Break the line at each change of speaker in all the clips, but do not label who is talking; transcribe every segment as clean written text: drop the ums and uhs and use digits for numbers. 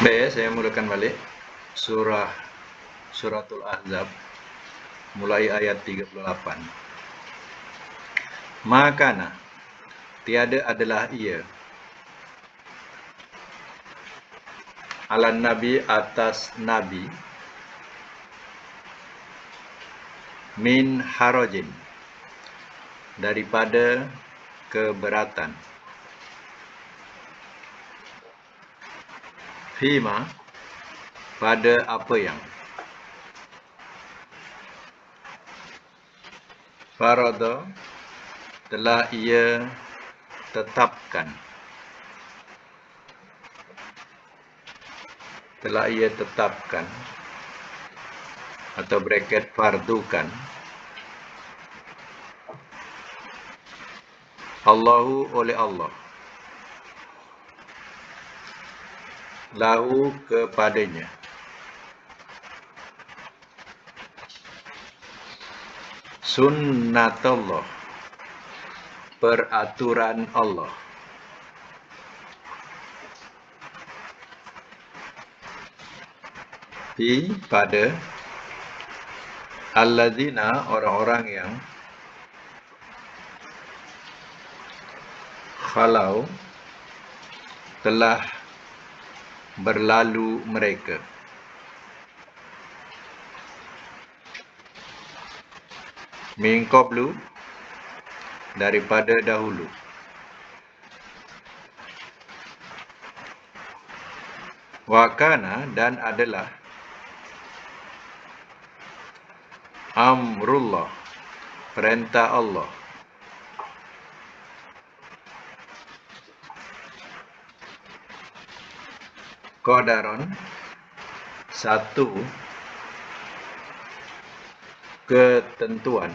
Baik, saya mulakan balik Suratul Ahzab mulai ayat 38. Makana, tiada adalah ia, alan nabi atas nabi, min harajin, daripada keberatan, fima, pada apa yang farada, telah ia tetapkan, atau bracket fardukan, Allahu, oleh Allah, lahu, kepadanya, sunnatullah, peraturan Allah, pada alladzina, orang-orang yang khalau, telah berlalu mereka, min qablu, daripada dahulu, wakana, dan adalah, amrullah, perintah Allah, qadaron, satu ketentuan,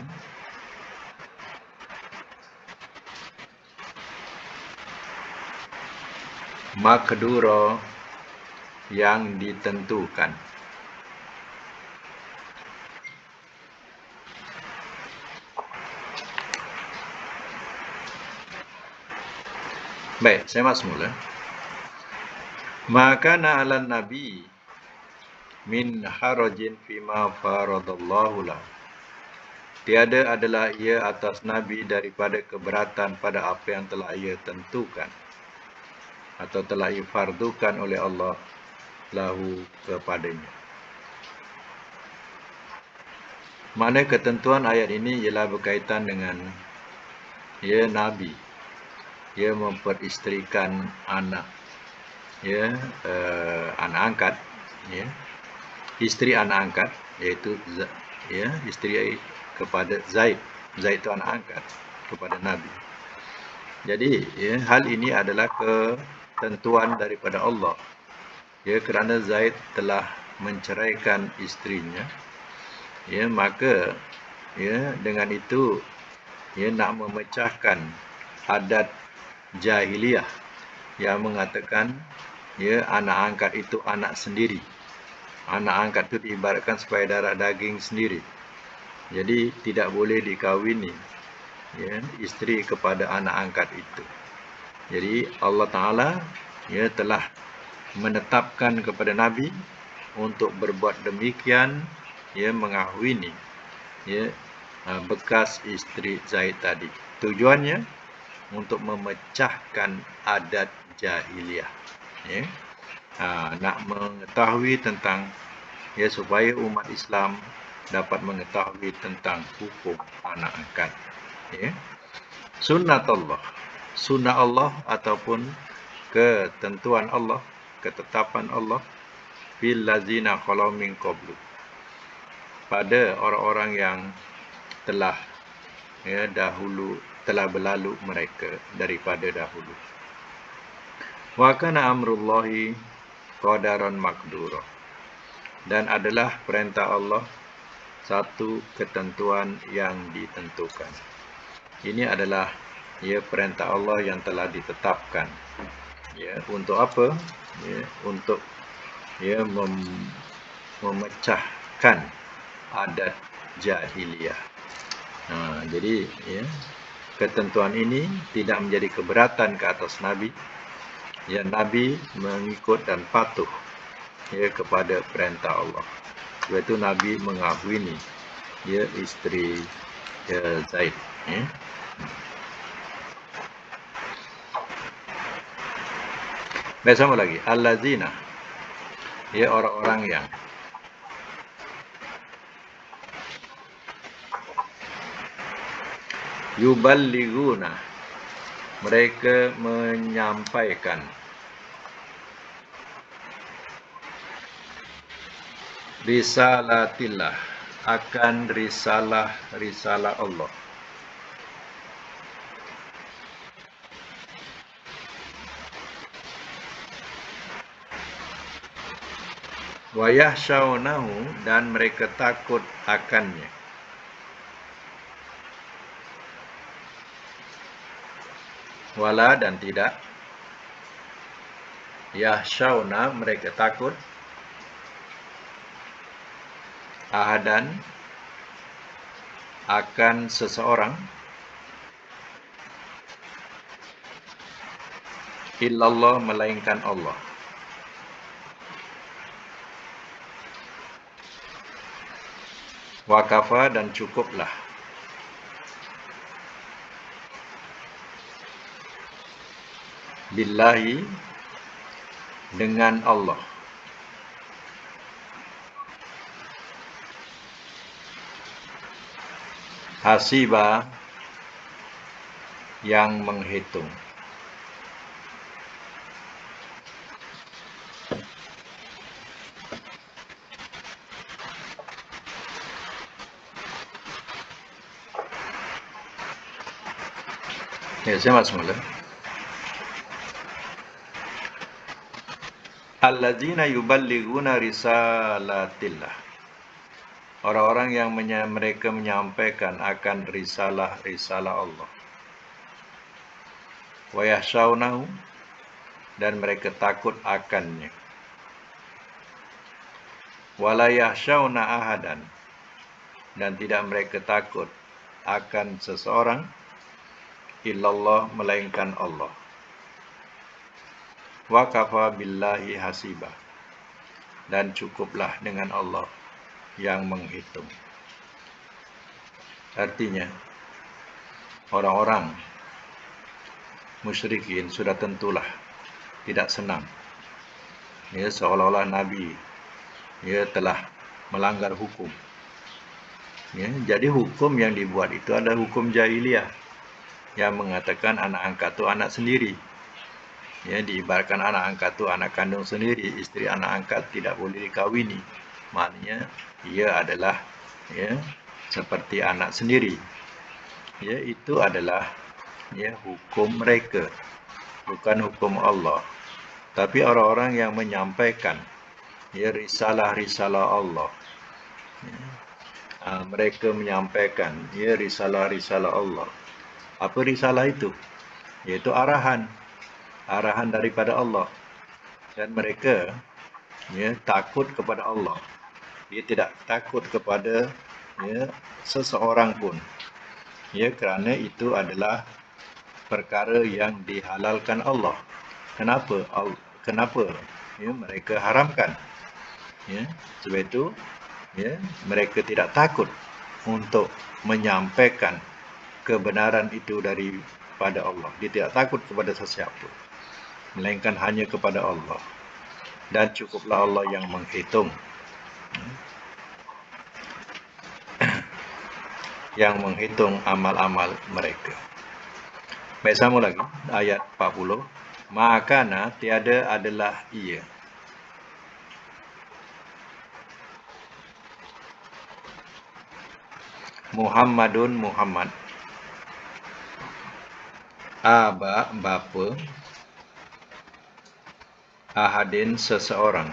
makduro, yang ditentukan. Baik, saya masuk mula. Makana 'alan nabi min harajin fima faradallahu lahu. Tiada adalah ia atas nabi daripada keberatan pada apa yang telah ia tentukan atau telah difardukan oleh Allah lahu, kepadanya. Mana ketentuan ayat ini ialah berkaitan dengan nabi, memperisterikan anak, anak angkat, isteri anak angkat, iaitu isteri kepada Zaid itu anak angkat kepada Nabi. Jadi hal ini adalah ketentuan daripada Allah, kerana Zaid telah menceraikan isterinya, maka dengan itu nak memecahkan adat jahiliyah yang mengatakan anak angkat itu anak sendiri. Anak angkat itu diibaratkan sebagai darah daging sendiri. Jadi tidak boleh dikawini isteri kepada anak angkat itu. Jadi Allah Ta'ala telah menetapkan kepada Nabi untuk berbuat demikian, mengahwini bekas isteri Zaid tadi. Tujuannya untuk memecahkan adat jahiliyah, nak mengetahui tentang supaya umat Islam dapat mengetahui tentang hukum anak angkat. Sunnatullah, sunnah Allah ataupun ketentuan Allah, ketetapan Allah, fil lazina khalau min qablu, pada orang-orang yang telah dahulu, telah berlalu mereka daripada dahulu. Wa kana amrullahi qadaran maqdura, dan adalah perintah Allah satu ketentuan yang ditentukan. Ini adalah perintah Allah yang telah ditetapkan. Untuk apa? Untuk memecahkan adat jahiliyah. Jadi ketentuan ini tidak menjadi keberatan ke atas Nabi. Nabi mengikut dan patuh ya kepada perintah Allah. Sebab itu Nabi mengakui ni dia isteri Zaid. Ya. Baik, sama lagi. Allazina, ya orang-orang yang yuballighuna, mereka menyampaikan risalatillah, akan risalah Allah. Wa yahsyaunahu, dan mereka takut akannya. Wala, dan tidak. Yahsyauna, mereka takut. Ahadan, akan seseorang. Illallah, melainkan Allah. Wakafa, dan cukuplah. Billahi, dengan Allah. Hasiba, yang menghitung. Ya, saya masuk mula. Allazina yuballighuna risalatillah, orang-orang yang mereka menyampaikan akan risalah Allah. Wa yahsyaunahu, dan mereka takut akannya. Wala yahsyauna ahadan, dan tidak mereka takut akan seseorang. Illallah, melainkan Allah. Wa kafa billahi hasiba, dan cukuplah dengan Allah yang menghitung. Artinya, orang-orang musyrikin sudah tentulah tidak senang. Ya, seolah-olah Nabi telah melanggar hukum. Ya, jadi hukum yang dibuat itu adalah hukum jahiliyah yang mengatakan anak angkat itu anak sendiri. Ya, diibaratkan anak angkat itu anak kandung sendiri, isteri anak angkat tidak boleh dikawini. Maknanya ia adalah seperti anak sendiri. Ya, itu adalah hukum mereka, bukan hukum Allah. Tapi orang-orang yang menyampaikan risalah-risalah Allah, mereka menyampaikan risalah-risalah Allah. Apa risalah itu? Yaitu arahan daripada Allah. Dan mereka takut kepada Allah. Dia tidak takut kepada seseorang pun. Kerana itu adalah perkara yang dihalalkan Allah. Kenapa mereka haramkan? Sebab itu mereka tidak takut untuk menyampaikan kebenaran itu daripada Allah. Dia tidak takut kepada sesiapa, melainkan hanya kepada Allah. Dan cukuplah Allah yang menghitung. Yang menghitung amal-amal mereka. Baik, sama lagi. Ayat 40. Makana, tiada adalah ia. Muhammadun, Muhammad. Aba, bapa. Ahadin, seseorang.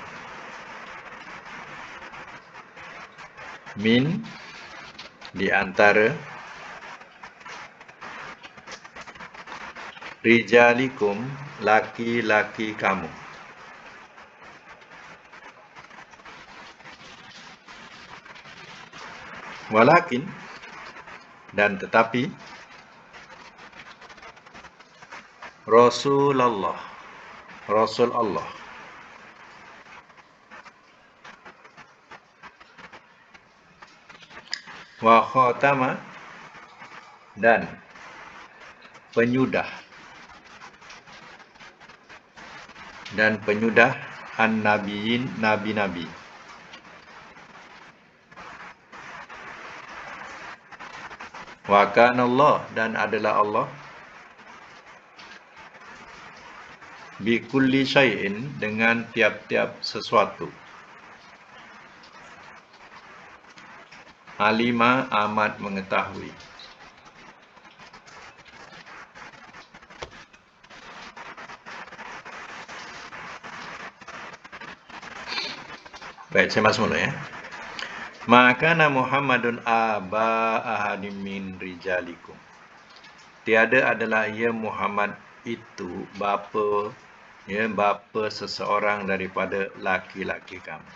Min, di antara. Rijalikum, laki-laki kamu. Walakin, dan tetapi. Rasulullah, Rasul Allah. Wa khatama, dan penyudah, an-nabiyyin, nabi-nabi. Wa kana Allah, dan adalah Allah, bi kulli syai'in, dengan tiap-tiap sesuatu, alima, amat mengetahui. Baik, saya masuk dulu ya. Makana Muhammadun aba ahadim min rijalikum. Tiada adalah ia Muhammad itu bapa seseorang daripada laki-laki kamu.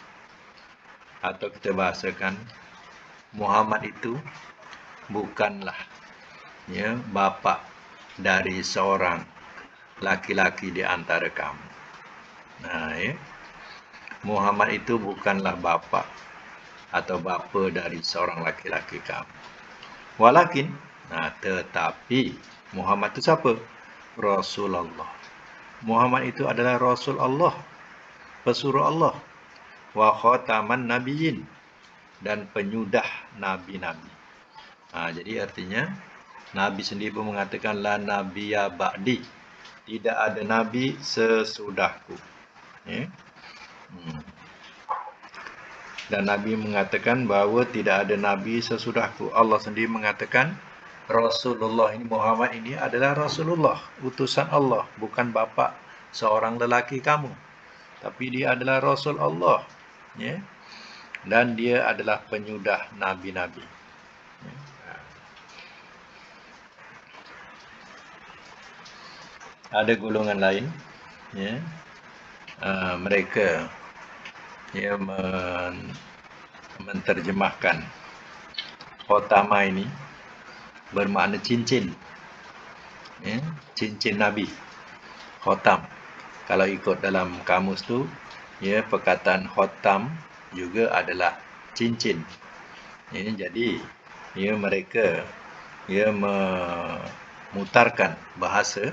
Atau kita bahasakan Muhammad itu bukanlah bapa dari seorang laki-laki di antara kamu. Muhammad itu bukanlah bapa atau bapa dari seorang laki-laki kamu. Walakin, tetapi Muhammad itu siapa? Rasulullah. Muhammad itu adalah Rasul Allah, pesuruh Allah. Wa khataman nabiyyin, dan penyudah nabi-nabi. Jadi artinya Nabi sendiri pun mengatakan la nabiyya ba'di, tidak ada nabi sesudahku. Dan Nabi mengatakan bahawa tidak ada nabi sesudahku. Allah sendiri mengatakan Rasulullah ini, Muhammad ini adalah Rasulullah, utusan Allah, bukan bapa seorang lelaki kamu, tapi dia adalah Rasul Allah, dan dia adalah penyudah nabi-nabi. Ada golongan lain, mereka menterjemahkan khotama ini bermakna cincin, cincin Nabi, khotam. Kalau ikut dalam kamus tu, perkataan khotam juga adalah cincin. Jadi mereka memutarkan bahasa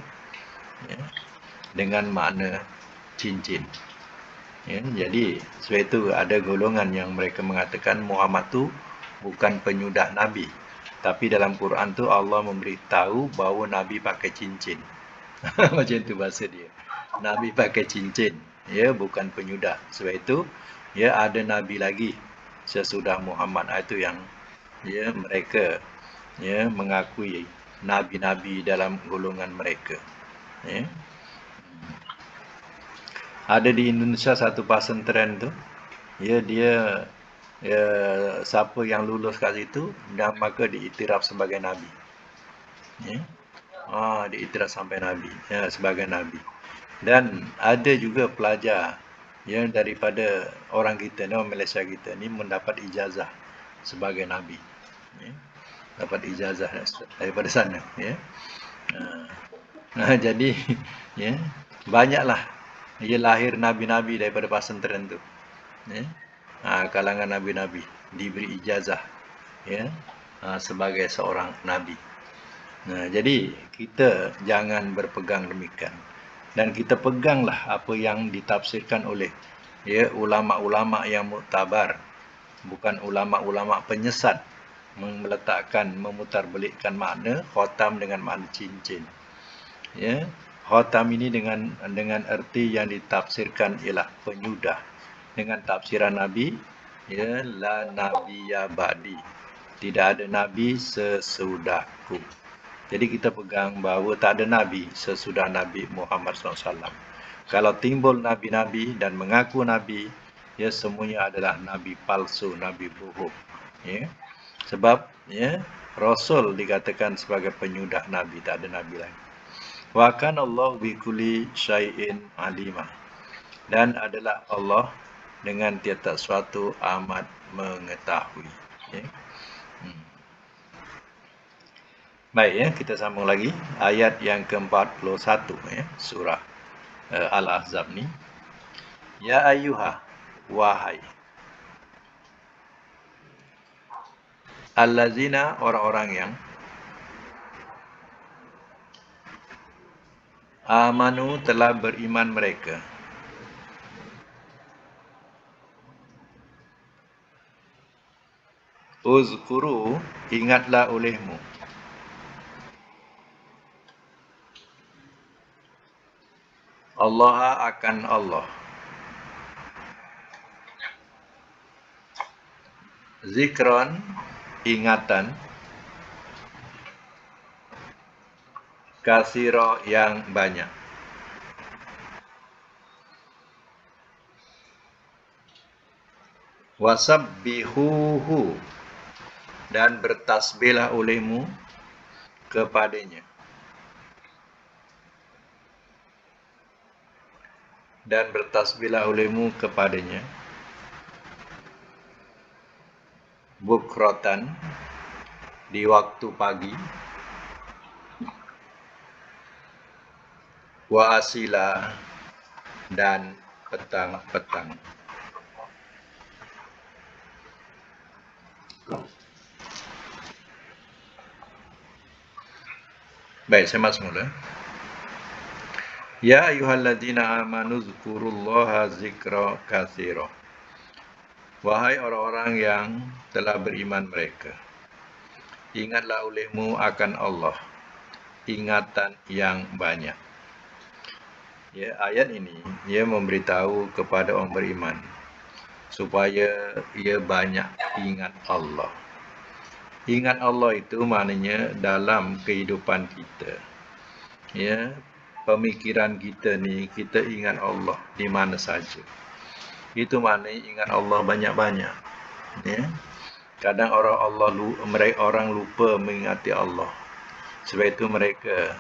dengan makna cincin. Jadi sebab itu ada golongan yang mereka mengatakan Muhammad tu bukan penyudah Nabi, tapi dalam Quran tu Allah memberitahu bahawa Nabi pakai cincin. Macam tu bahasa dia. Nabi pakai cincin, bukan penyudah. Sebab itu ada Nabi lagi sesudah Muhammad. Itu yang mereka mengakui Nabi-Nabi dalam golongan mereka. Ada di Indonesia satu pesantren tu, dia siapa yang lulus kat situ, dan maka diiktiraf sebagai Nabi. Diiktiraf sampai Nabi, sebagai Nabi. Dan ada juga pelajar yang daripada orang kita, orang Malaysia kita ni, mendapat ijazah sebagai Nabi. Dapat ijazah daripada sana. Jadi banyaklah lahir Nabi-Nabi daripada pesantren tu. Kalangan Nabi-Nabi diberi ijazah sebagai seorang Nabi. Jadi kita jangan berpegang demikian, dan kita peganglah apa yang ditafsirkan oleh ulama-ulama yang muktabar, bukan ulama-ulama penyesat memutarbelikkan makna khotam dengan makna cincin. Khotam ini dengan erti yang ditafsirkan ialah penyudah, dengan tafsiran Nabi, la nabiyya ba'di, tidak ada nabi sesudahku. Jadi kita pegang bahawa tak ada Nabi sesudah Nabi Muhammad SAW. Kalau timbul Nabi-Nabi dan mengaku Nabi, semuanya adalah Nabi palsu, Nabi bohong. Sebab Rasul dikatakan sebagai penyudah Nabi, tak ada Nabi lagi. Wa kana Allah bi kulli syai'in alima, dan adalah Allah dengan tiap-tiap suatu amat mengetahui. Baik, kita sambung lagi ayat yang ke-41 surah Al-Ahzab ni. Ya ayyuha, wahai. allazina orang-orang yang amanu telah beriman mereka. Uzkuru ingatlah olehmu. Allah akan Allah. Zikron ingatan. Kasiro yang banyak. Wasabbihuhu dan bertasbihlah olehmu kepadanya. Dan bertasbihlah olehmu kepadanya. Bukrotan di waktu pagi. Wa asila dan petang-petang. Baik, saya masuk mula. Ya ayyuhalladzina amanu zkurullaha zikra katsira. Wahai orang-orang yang telah beriman mereka, ingatlah olehmu akan Allah, ingatan yang banyak. Ya, ayat ini ia memberitahu kepada orang beriman supaya ia banyak ingat Allah. Ingat Allah itu maknanya dalam kehidupan kita. Ya, pemikiran kita ni, kita ingat Allah di mana saja. Itu maknanya ingat Allah banyak-banyak. Ya. Kadang orang lupa mengingati Allah. Sebab itu mereka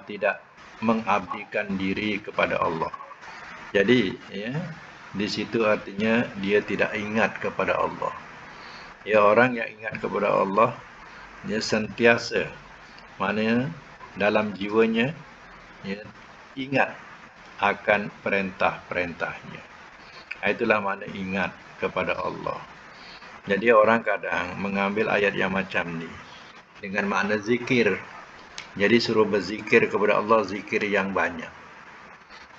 tidak mengabdikan diri kepada Allah. Jadi, di situ artinya dia tidak ingat kepada Allah. Ya, orang yang ingat kepada Allah, dia sentiasa, maknanya dalam jiwanya, ingat akan perintah-perintahnya. Itulah makna ingat kepada Allah. Jadi orang kadang mengambil ayat yang macam ni dengan makna zikir. Jadi suruh berzikir kepada Allah, zikir yang banyak.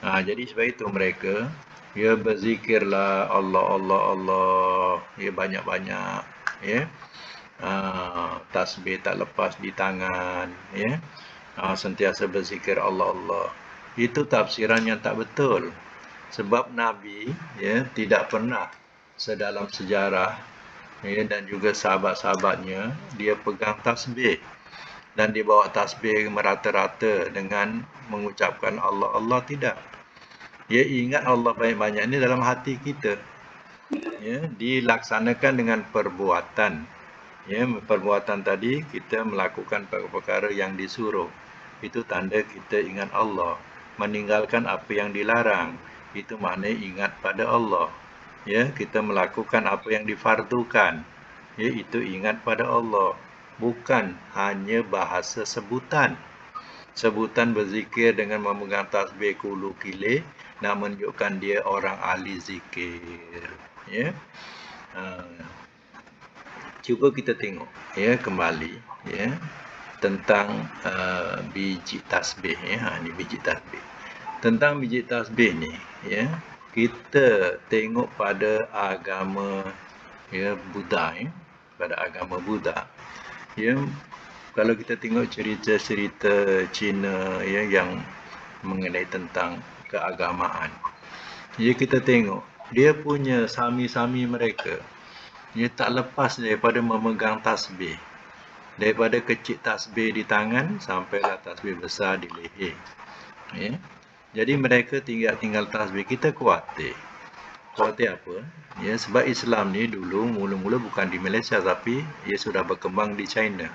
Jadi sebab itu mereka, ya berzikirlah Allah, Allah, Allah, ya banyak-banyak, ya. Tasbih tak lepas di tangan, ya. Sentiasa berzikir Allah, Allah. Itu tafsiran yang tak betul. Sebab Nabi, ya, tidak pernah sedalam sejarah, ya, dan juga sahabat-sahabatnya, dia pegang tasbih. Dan dia bawa tasbih merata-rata dengan mengucapkan Allah, Allah, tidak. Dia ingat Allah banyak-banyak ini dalam hati kita. Ya, dilaksanakan dengan perbuatan. Ya, perbuatan tadi kita melakukan perkara yang disuruh. Itu tanda kita ingat Allah. Meninggalkan apa yang dilarang, itu maknanya ingat pada Allah. Ya, kita melakukan apa yang difardukan, ya, itu ingat pada Allah. Bukan hanya bahasa sebutan. Sebutan berzikir dengan memegang tasbih kulu kile nak menunjukkan dia orang ahli zikir. Ya. Cuba kita tengok, ya, kembali, ya, tentang biji tasbih, ya. Ini biji tasbih. Tentang biji tasbih ni, ya, kita tengok pada agama, ya, Buddha, ya, pada agama Buddha. Ya, kalau kita tengok cerita-cerita Cina, ya, yang mengenai tentang keagamaan, ya, kita tengok dia punya sami-sami mereka, dia tak lepas daripada memegang tasbih. Daripada kecil tasbih di tangan sampailah tasbih besar di leher. Ya. Jadi mereka tinggal tasbih. Kita khawatir. Khawatir apa? Ya, sebab Islam ni dulu mula-mula bukan di Malaysia tapi ia sudah berkembang di China.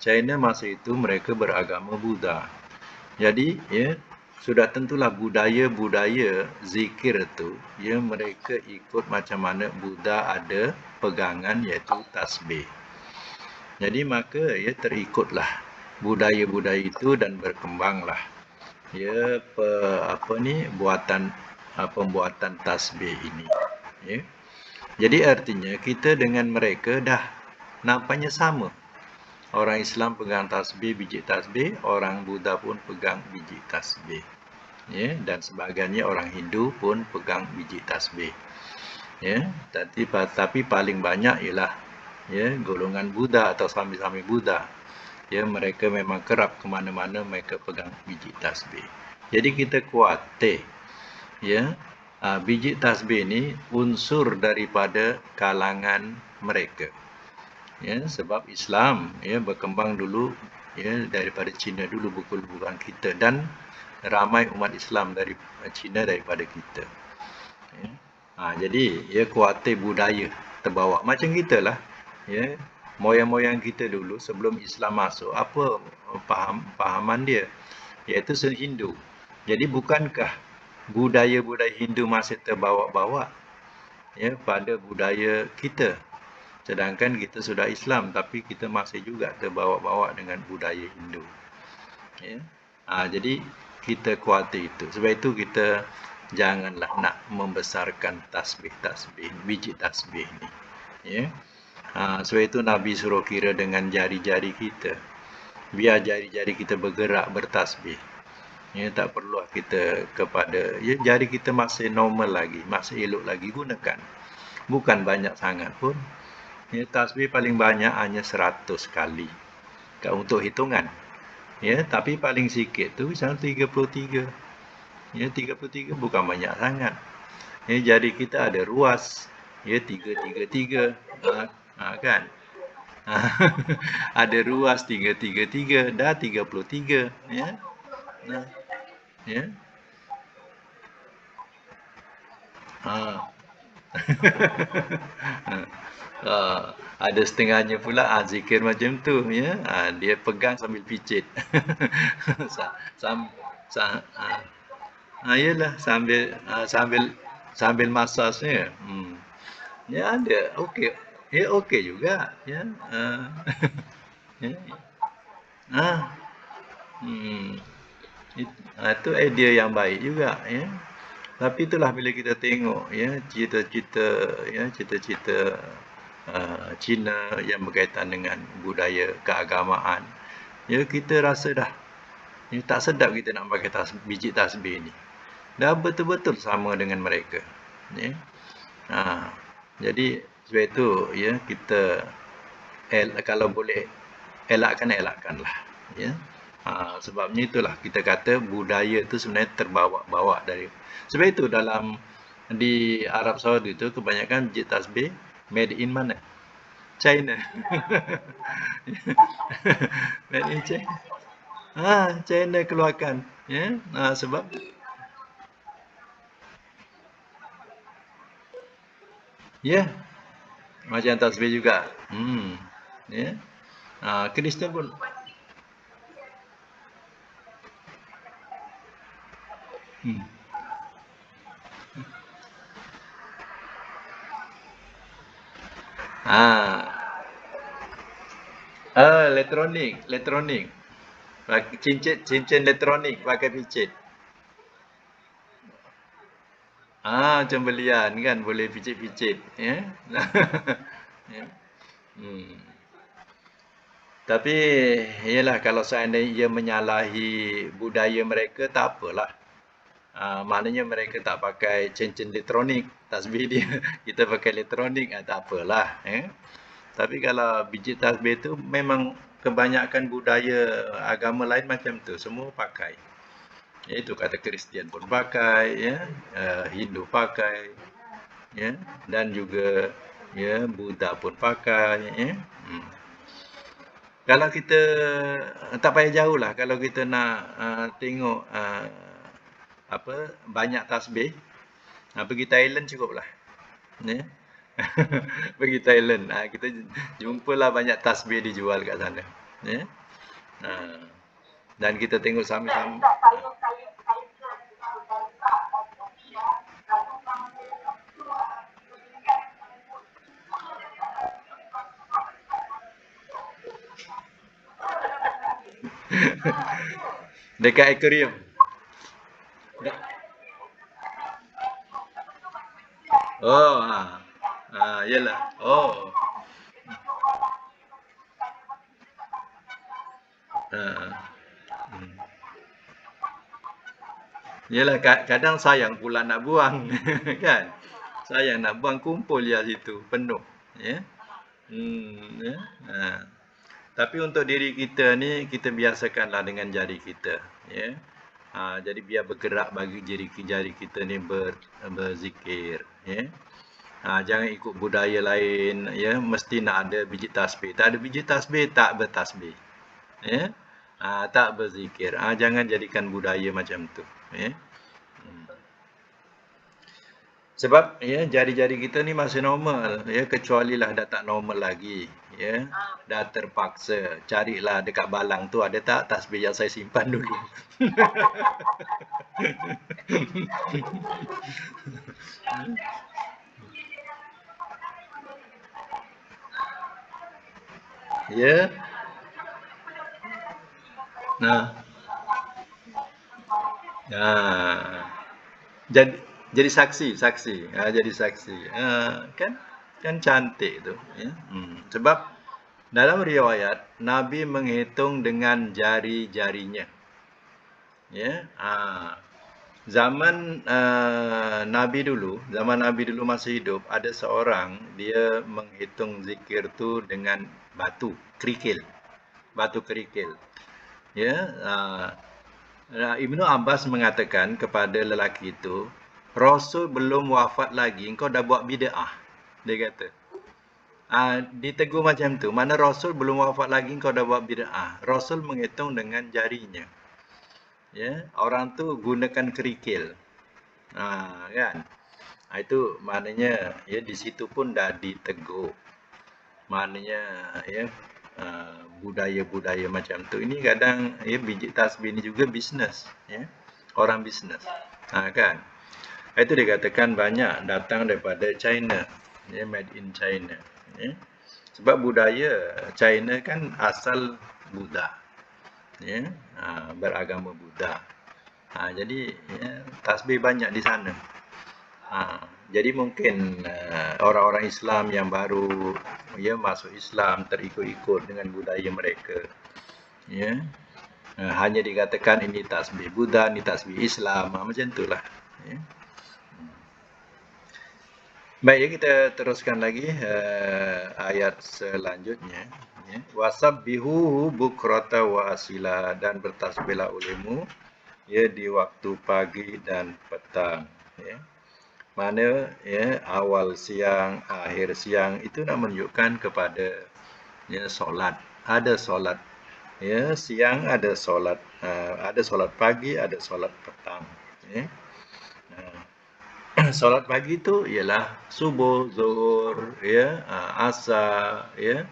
China masa itu mereka beragama Buddha. Jadi, ya, sudah tentulah budaya zikir tu, ya, mereka ikut macam mana Buddha ada pegangan iaitu tasbih. Jadi maka ya terikutlah budaya-budaya itu dan berkembanglah, ya, pembuatan tasbih ini, ya. Jadi artinya kita dengan mereka dah nampaknya sama. Orang Islam pegang tasbih, biji tasbih, orang Buddha pun pegang biji tasbih. Ya, dan sebagainya orang Hindu pun pegang biji tasbih. Ya, tapi paling banyak ialah ya golongan Buddha atau sami-sami Buddha. Ya, mereka memang kerap ke mana-mana mereka pegang biji tasbih. Jadi kita kuatir ya, biji tasbih ini unsur daripada kalangan mereka. Ya, sebab Islam ya berkembang dulu ya daripada Cina dulu, bukan kita, dan ramai umat Islam dari Cina daripada kita. Ya. Jadi ya kuatir budaya terbawa macam kita lah. Ya, moyang-moyang kita dulu sebelum Islam masuk, apa pahaman dia? Iaitu Hindu. Jadi bukankah budaya-budaya Hindu masih terbawa-bawa ya pada budaya kita? Sedangkan kita sudah Islam, tapi kita masih juga terbawa-bawa dengan budaya Hindu. Ya. Jadi kita kuatir itu. Sebab itu kita janganlah nak membesarkan tasbih-tasbih, biji tasbih ni. Ya. Sebab itu Nabi suruh kira dengan jari-jari kita. Biar jari-jari kita bergerak, bertasbih. Ya, tak perlu kita kepada ya, jari kita masih normal lagi, masih elok lagi, gunakan. Bukan banyak sangat pun. Ya, tasbih paling banyak hanya 100 kali. Untuk hitungan. Ya, tapi paling sikit tu misalnya 33. Ya, 33 bukan banyak sangat. Ya, jari kita ada ruas. Ya, 333. Kan? Ada ruas 333, dah 33. Ya. Nah, ya. Ha. Ada setengahnya pula zikir macam tu ya. Dia pegang sambil picit. Sa, sam, sa, Yalah sambil masasnya. Ya ada. Okey. Ya okey juga ya. Ya. Ah, hmm. Itu idea yang baik juga ya. Tapi itulah bila kita tengok ya cita-cita Cina yang berkaitan dengan budaya keagamaan. Ya kita rasa dah tak sedap kita nak pakai biji tasbih ni. Dah betul-betul sama dengan mereka. Ya. Jadi sebab itu ya kita kalau boleh elakkanlah ya. Sebabnya itulah kita kata budaya itu sebenarnya terbawa-bawa dari. Sebab itu dalam di Arab Saudi itu kebanyakan biji tasbih made in mana? China. Made in China. China keluarkan ya. Sebab ya macam tasbih juga. Ya. Kristen pun ah elektronik. Pakai cincin elektronik pakai picit. Macam belian kan boleh picit-picit ya. Ya. Hmm. Tapi iyalah kalau seandainya ia menyalahi budaya mereka tak apalah. Maknanya mereka tak pakai cincin elektronik, tasbih dia kita pakai elektronik, tak apalah Tapi kalau biji tasbih tu memang kebanyakan budaya agama lain macam tu, semua pakai. Itu kata Kristian pun pakai ya, Hindu pakai ya, dan juga ya Buddha pun pakai ya. Kalau kita tak payah jauh lah kalau kita nak tengok apa banyak tasbih, pergi Thailand cukuplah. Ya. Pergi Thailand, kita jumpalah banyak tasbih dijual kat sana. Ya. Ah, dan kita tengok sama-sama. Dekat akuarium. Oh, Yalah. Oh. Ha. Hmm. Yalah, kadang sayang pula nak buang. Kan? Sayang nak buang, kumpul ya situ, penuh. Ya. Ya. Ha. Tapi untuk diri kita ni, kita biasakanlah dengan jari kita. Ya. Jadi biar bergerak bagi jari kita ni berzikir. Ya. Jangan ikut budaya lain. Ya. Mesti nak ada biji tasbih. Tak ada biji tasbih, tak bertasbih. Ya. Tak berzikir. Jangan jadikan budaya macam tu. Ya. Sebab ya jari-jari kita ni masih normal ya, kecuali lah dah tak normal lagi ya. Dah terpaksa carilah dekat balang tu ada tak tasbih yang saya simpan dulu. Ya. Nah. Nah. Jadi saksi. Jadi saksi. Kan kan cantik tu ya. Sebab dalam riwayat Nabi menghitung dengan jari-jarinya. Ya. Zaman Nabi dulu masih hidup, ada seorang dia menghitung zikir tu dengan batu kerikil. Batu kerikil. Ya. Ibnu Abbas mengatakan kepada lelaki itu, Rasul belum wafat lagi, engkau dah buat bid'ah. Dia kata. Ditegur macam tu. Mana Rasul belum wafat lagi, engkau dah buat bid'ah. Rasul menghitung dengan jarinya. Ya, orang tu gunakan kerikil. Kan? Itu maknanya ya di situ pun dah ditegur. Maknanya ya budaya-budaya macam tu ini kadang ya biji tasbih ni juga bisnes ya. Orang bisnes. Kan? Itu dikatakan banyak datang daripada China. Ya, made in China. Ya. Sebab budaya China kan asal Buddha. Ya, beragama Buddha. Jadi ya, tasbih banyak di sana. Jadi mungkin orang-orang Islam yang baru ya masuk Islam terikut-ikut dengan budaya mereka. Ya. Hanya dikatakan ini tasbih Buddha, ini tasbih Islam, macam itulah. Ya. Baik, ya, kita teruskan lagi ayat selanjutnya. Ya. Wasabbihu bukrata wa asila, dan bertasbihlah olehmu ya di waktu pagi dan petang. Ya. Mana ya awal siang, akhir siang itu nak menunjukkan kepada ya solat. Ada solat ya siang, ada solat pagi, ada solat petang. Ya. Solat pagi tu ialah subuh, zuhur, ya, asar, ya,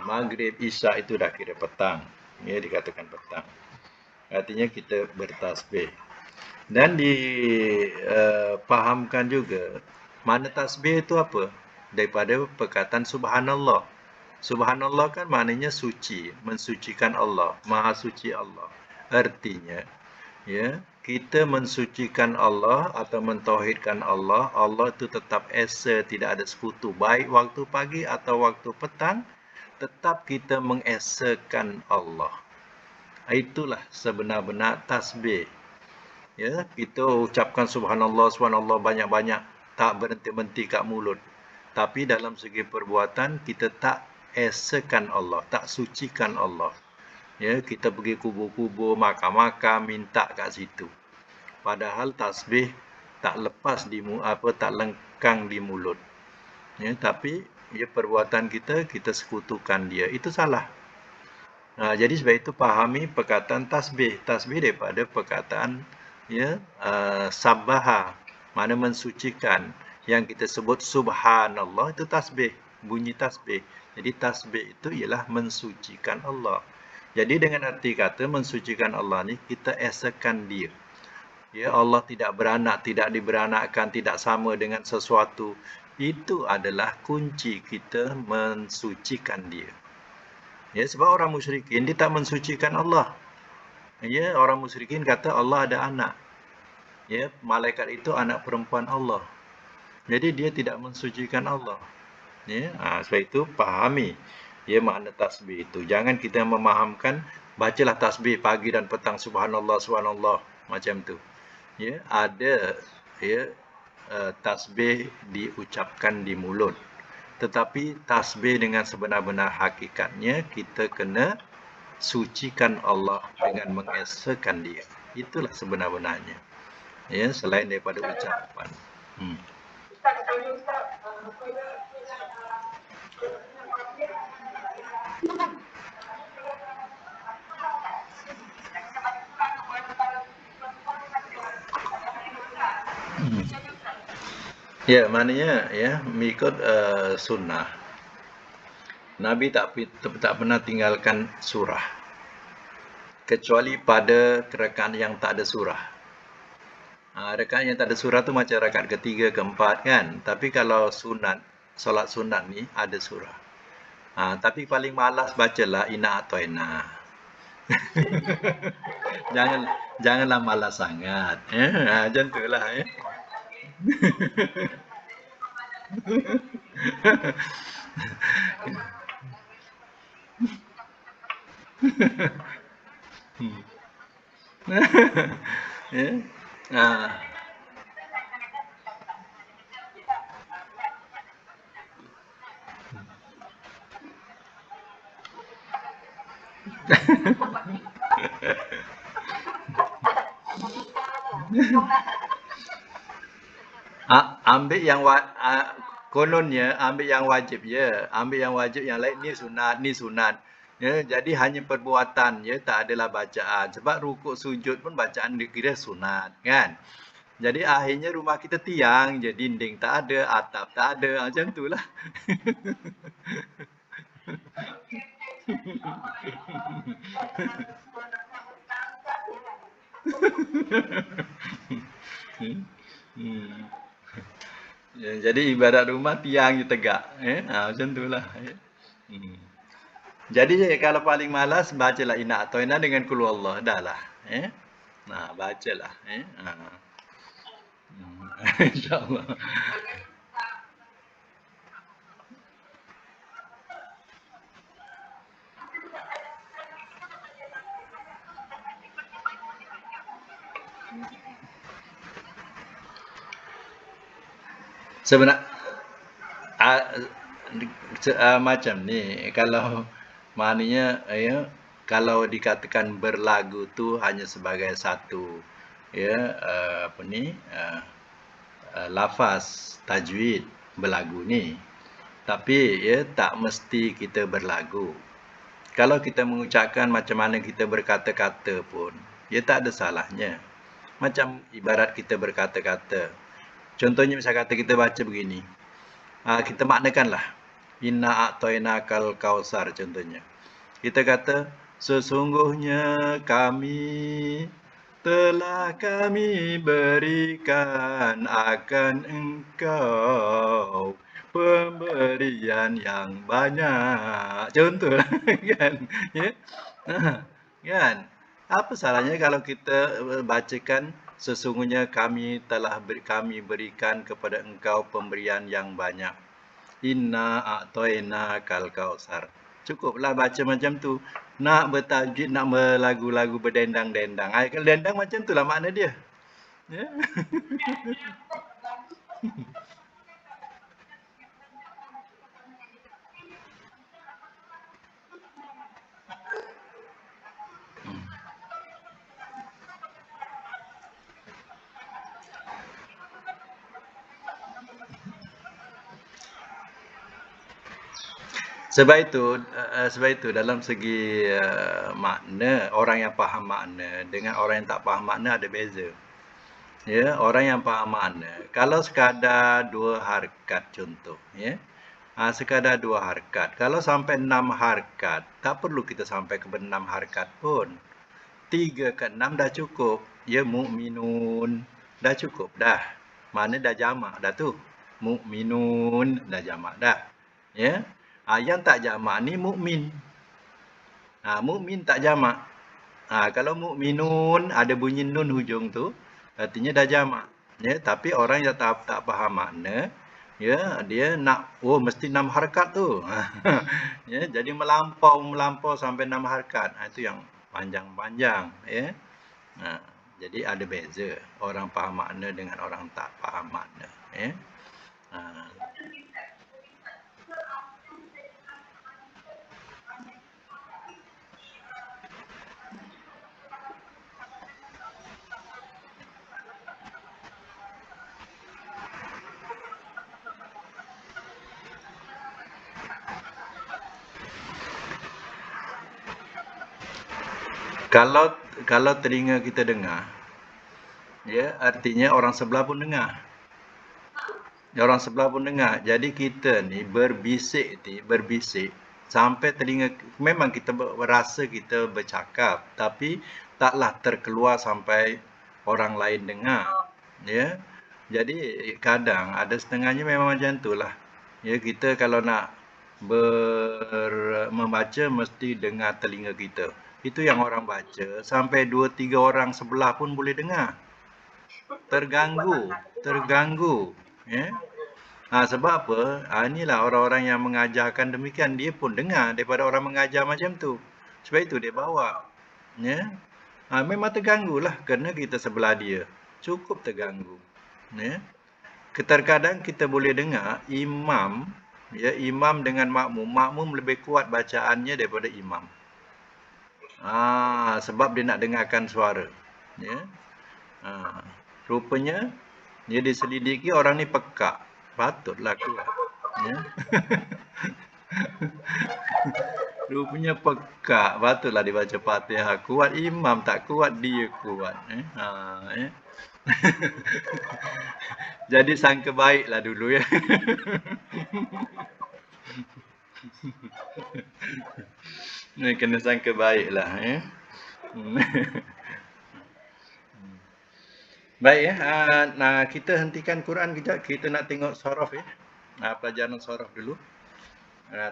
maghrib, isya itu dah kira petang. Ya, dikatakan petang. Artinya kita bertasbih. Dan dipahamkan juga mana tasbih itu apa? Daripada perkataan subhanallah. Subhanallah kan maknanya suci, mensucikan Allah, maha suci Allah. Artinya ya, kita mensucikan Allah atau mentauhidkan Allah, Allah itu tetap esa, tidak ada sekutu. Baik waktu pagi atau waktu petang, tetap kita mengesakan Allah. Itulah sebenar-benar tasbih. Ya, kita ucapkan subhanallah, subhanallah banyak-banyak, tak berhenti-henti kat mulut. Tapi dalam segi perbuatan, kita tak esakan Allah, tak sucikan Allah. Ya, kita pergi kubur-kubur, makam-makam, minta kat situ. Padahal tasbih tak lepas tak lengkang di mulut. Ya, tapi ya perbuatan kita sekutukan dia. Itu salah. Jadi sebab itu pahami perkataan tasbih. Tasbih daripada perkataan ya sabbaha, mana mensucikan. Yang kita sebut subhanallah itu tasbih, bunyi tasbih. Jadi tasbih itu ialah mensucikan Allah. Jadi dengan arti kata mensucikan Allah ni kita esakan dia. Ya, Allah tidak beranak, tidak diberanakkan, tidak sama dengan sesuatu. Itu adalah kunci kita mensucikan dia. Ya, sebab orang musyrikin dia tak mensucikan Allah. Ya, orang musyrikin kata Allah ada anak. Ya, malaikat itu anak perempuan Allah. Jadi dia tidak mensucikan Allah. Ya, sebab itu pahami ya makna tasbih itu. Jangan kita memahamkan bacalah tasbih pagi dan petang subhanallah subhanallah macam tu. Ya, ada ya tasbih diucapkan di mulut. Tetapi tasbih dengan sebenar-benar hakikatnya kita kena sucikan Allah dengan mengesakan dia. Itulah sebenar-benarnya. Ya, selain daripada ucapan. Hmm. Ya, maknanya ya mengikut sunnah. Nabi tak pernah tinggalkan surah kecuali pada rekaan yang tak ada surah. Rekaan yang tak ada surah tu macam rakaat ketiga, keempat kan. Tapi kalau sunat, solat sunat ni ada surah. Tapi paling malas bacalah Inna Atoina. Jangan janganlah malas sangat. Macam tu lah. Ya. Ah. Ambil yang kononnya ambil yang wajib ya, ambil yang wajib, yang lain ni sunat, ni sunat. Ya, jadi hanya perbuatan ya, tak adalah bacaan. Sebab rukuk sujud pun bacaan dikira sunat kan. Jadi akhirnya rumah kita tiang je, dinding tak ada, atap tak ada, macam itulah. Hmm. Ya, jadi ibarat rumah tiang je tegak. Macam itulah. Hmm. Jadi kalau paling malas bacalah Inna Atoina dengan Qul Allah dah lah. Bacalah. InsyaAllah. Sebenar macam ni, kalau maknanya ya, kalau dikatakan berlagu tu hanya sebagai satu ya apa ni lafaz tajwid berlagu ni, tapi ya tak mesti kita berlagu. Kalau kita mengucapkan macam mana kita berkata-kata pun, ya tak ada salahnya. Macam ibarat kita berkata-kata. Contohnya misal kata kita baca begini. Kita maknakanlah. Inna a'toina kal kausar contohnya. Kita kata, sesungguhnya telah kami berikan akan engkau pemberian yang banyak. Contohlah kan. Ya. Kan? Apa salahnya kalau kita bacakan sesungguhnya kami berikan kepada engkau pemberian yang banyak. Inna a'toina kal kausar. Cukuplah baca macam tu. Nak bertajwid, nak berlagu-lagu berdendang-dendang. Kalau dendang macam tu lah makna dia. Ya. Sebab itu dalam segi makna, orang yang faham makna dengan orang yang tak faham makna ada beza. Ya, orang yang faham makna, kalau sekadar 2 harkat contoh, ya. Sekadar 2 harkat. Kalau sampai 6 harkat, tak perlu kita sampai ke 6 harkat pun. 3 ke 6 dah cukup. Ya, mukminun dah cukup dah. Mana dah jamak dah tu. Mukminun dah jamak dah. Ya. Yang tak jamak ni mukmin. Mukmin tak jamak. Kalau mukminun ada bunyi nun hujung tu, artinya dah jamak. Ya, tapi orang yang tak faham makna, ya, dia nak mesti 6 harakat tu. Ya, jadi melampau sampai 6 harakat. Itu yang panjang-panjang, ya. Nah, jadi ada beza orang faham makna dengan orang tak faham makna, ya. Ha. Kalau kalau telinga kita dengar, ya, artinya orang sebelah pun dengar. Orang sebelah pun dengar. Jadi kita ni berbisik sampai telinga, memang kita berasa kita bercakap, tapi taklah terkeluar sampai orang lain dengar. Ya. Jadi kadang ada setengahnya memang macam itulah. Ya, kita kalau nak membaca mesti dengar telinga kita. Itu yang orang baca sampai 2-3 orang sebelah pun boleh dengar. Terganggu, ya. Sebab apa? Inilah orang-orang yang mengajarkan demikian, dia pun dengar daripada orang mengajar macam tu. Sebab itu dia bawa, ya. Memang terganggulah kerana kita sebelah dia. Cukup terganggu, ya. Terkadang kita boleh dengar imam, ya, imam dengan makmum lebih kuat bacaannya daripada imam. Sebab dia nak dengarkan suara, ya. Rupanya dia diselidiki orang ni pekak. Patutlah kuat, ya. Rupanya pekak. Patutlah dibaca Fatihah. Kuat imam, tak kuat dia kuat. Ya. Jadi sangka baiklah dulu, ya. Kena sangka baiklah, ya. Baik, ya. Nah, kita hentikan Quran kejap. Kita nak tengok sorof, ya. Pelajaran sorof dulu.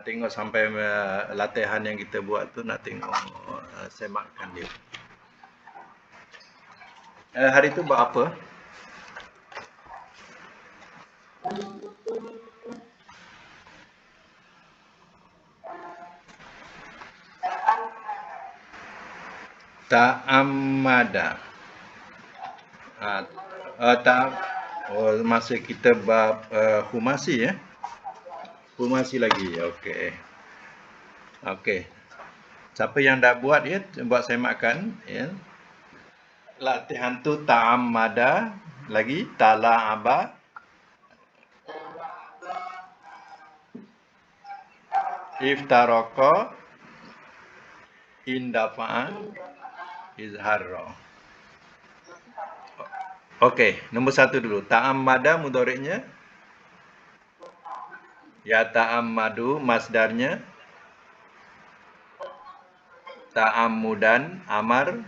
Tengok sampai latihan yang kita buat tu, nak tengok semakkan dia. Hari tu buat apa? Ta'ammada. Masa kita bab humasi, ya. Humasi lagi. Okey. Siapa yang dah buat, ya, buat semakan, ya. Latihan tu ta'ammada, lagi tala'aba, iftaraka, indafa'a, izharra. Okey, nombor 1 dulu. Ta'ammada mudhari'nya, ya, ta'ammadu masdarnya, ta'ammudan amar,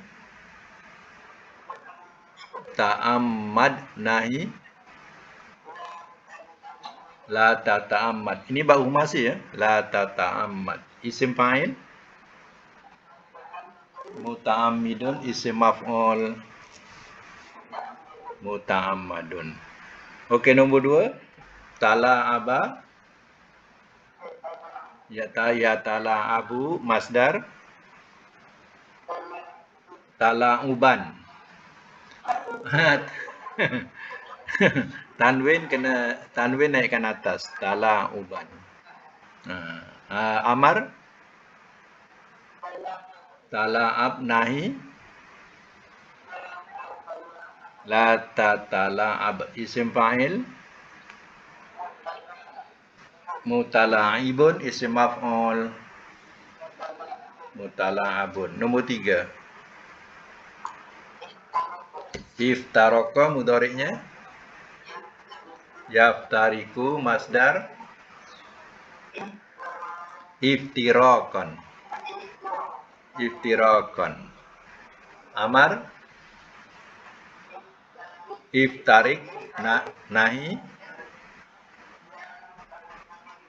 ta'ammad nahi, la tata'ammad. Ini bab humasi, ya. La tata'ammad. Isim fa'il, muta'ammidun, isim maf'ul, muta'ammadun. Okey, nombor 2. Tala'aba, ya, tala'abu masdar, tala'uban. Tanwin naikkan atas, tala'uban. Amar, tala'ab nahi, la tatala'ab, isim fa'il, mutala'ibun, isim maf'ul, mutala'abun. Nombor 3. Iftaraka mudhari'nya, yaftariku masdar, iftirakan. Amar, iftarik nahi,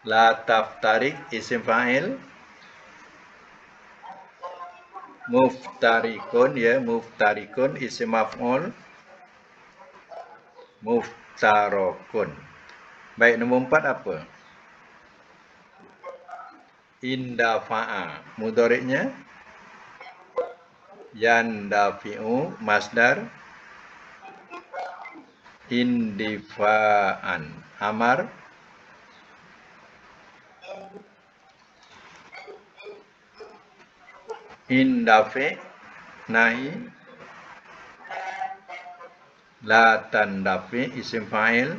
la taftarik, isim fa'il, muftarikun, ya, muftarikun, isim maf'ul, muftarakun. Baik, nombor 4 apa? Indafa'a. Mudhari'nya yandafi'u, masdar indifa'an. Amar indafi, nahi la tandafi, isim fa'il,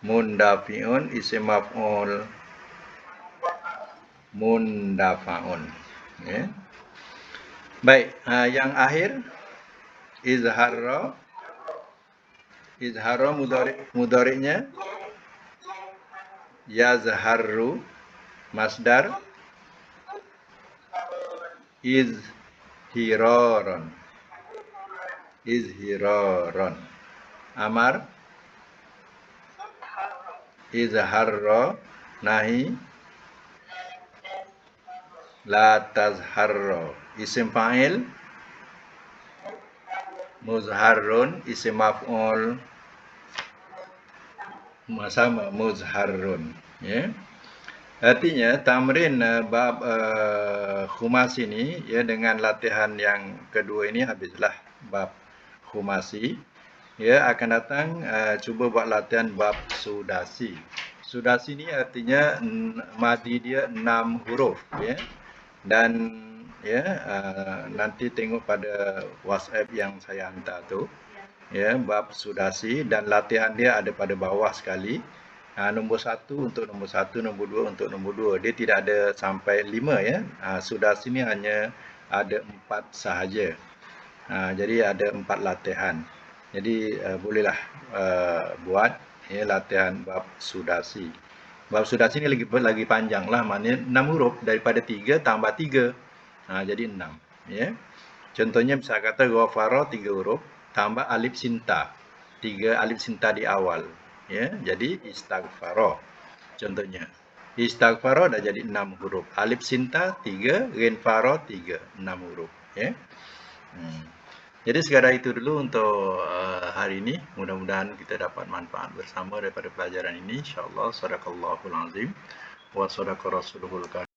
mundafi'un, isim maf'ul, mundafa'un. Ya. Baik, yang akhir izharra. Izharra mudhari'nya yazharru, masdar izhiraron. Izhiraron. Amar izharra, nahi la tazharra, isim fa'il, muzharrun, isim maf'ul, sama muzharrun. Ya. Artinya tamrin bab khumasi ini ya, dengan latihan yang kedua ini habislah bab khumasi. Ya, akan datang cuba buat latihan bab sudasi. Sudasi ini artinya madi dia 6 huruf ya. Dan ya, nanti tengok pada WhatsApp yang saya hantar tu ya, bab sudasi, dan latihan dia ada pada bawah sekali. Nombor 1 untuk nombor 1, nombor 2 untuk nombor 2. Dia tidak ada sampai 5 ya. Sudasi ni hanya ada 4 sahaja. Jadi ada 4 latihan. Jadi bolehlah buat ya, latihan bab sudasi. Bab sudasi ni lagi panjang lah, maknanya 6 huruf, daripada 3 tambah 3. Jadi 6 ya. Contohnya misal kata ghafara 3 huruf tambah alif sinta. 3 alif sinta di awal ya. Jadi istaghfara. Contohnya istaghfara dah jadi 6 huruf. Alif sinta 3, ghinfara 3, 6 huruf ya. Jadi sekadar itu dulu untuk hari ini. Mudah-mudahan kita dapat manfaat bersama daripada pelajaran ini, insya-Allah. Sadaqallahul azim wa sadaqa rasuluhul karim.